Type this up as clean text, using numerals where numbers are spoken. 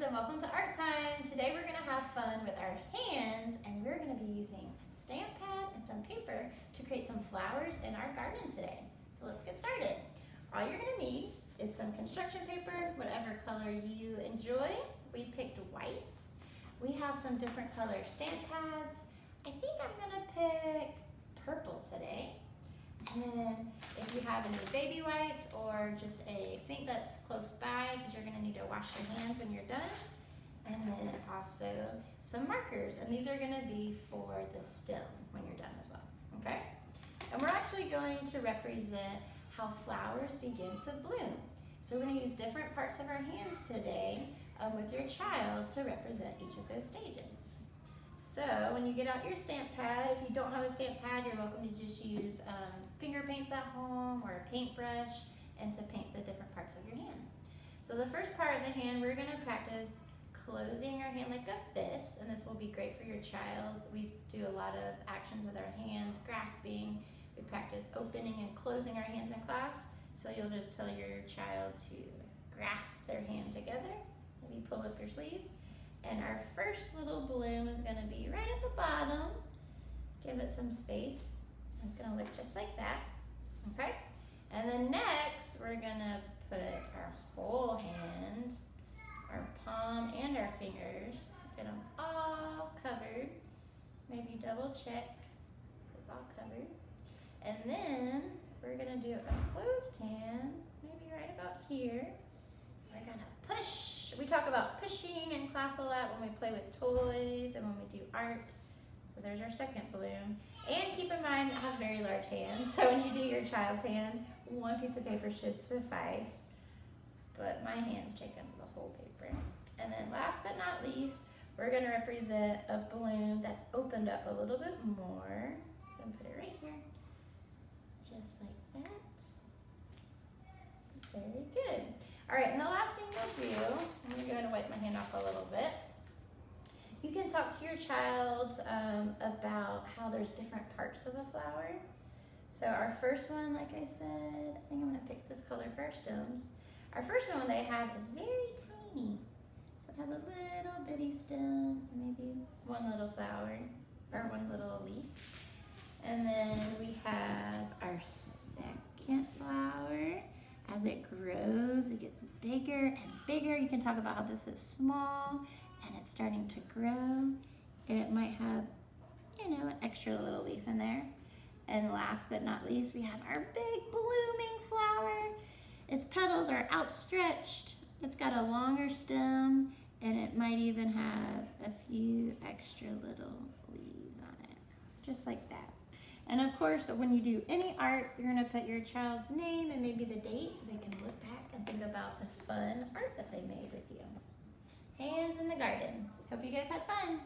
and welcome to Art Time. Today we're going to have fun with our hands and we're going to be using a stamp pad and some paper to create some flowers in our garden today. So let's get started. All you're going to need is some construction paper, whatever color you enjoy. We picked white. We have some different color stamp pads. I think I'm going to pick purple today. And then if you have any baby wipes or just a sink that's close by, because you're going to need to wash your hands when you're done. And then also some markers, and these are going to be for the stem when you're done as well, okay? And we're actually going to represent how flowers begin to bloom. So we're going to use different parts of our hands today with your child to represent each of those stages. So when you get out your stamp pad, if you don't have a stamp pad, you're welcome to just use finger paints at home or a paintbrush and to paint the different parts of your hand. So the first part of the hand, we're going to practice closing our hand like a fist, and this will be great for your child. We do a lot of actions with our hands, grasping. We practice opening and closing our hands in class, so you'll just tell your child to grasp their hand together. Maybe pull up your sleeve. And our first little bloom is going to be right at the bottom. Give it some space. It's going to look just like that. Okay? And then next, we're going to put our whole hand, our palm and our fingers, get them all covered. Maybe double check if it's all covered. And then we're going to do a closed hand, maybe right about here. We're going to push. We talk about pushing in class a lot when we play with toys and when we do art. So there's our second bloom. And keep in mind, I have very large hands, so when you do your child's hand, one piece of paper should suffice. But my hands take up the whole paper. And then last but not least, we're going to represent a bloom that's opened up a little bit more. So I'm going to put it right here, just like that. Very good. All right, and the last thing we'll do, I'm going to go ahead and wipe my hand off a little bit. You can talk to your child about how there's different parts of a flower. So our first one, like I said, I think I'm going to pick this color for our stems. Our first one they have is very tiny. So it has a little bitty stem, maybe one little flower, or one little leaf. And then we have our second flower. As it grows, it gets bigger and bigger. You can talk about how this is small and it's starting to grow. And it might have, an extra little leaf in there. And last but not least, we have our big blooming flower. Its petals are outstretched. It's got a longer stem and it might even have a few extra little leaves on it, just like that. And of course, when you do any art, you're going to put your child's name and maybe the date so they can look back and think about the fun art that they made with you. Hands in the garden. Hope you guys had fun.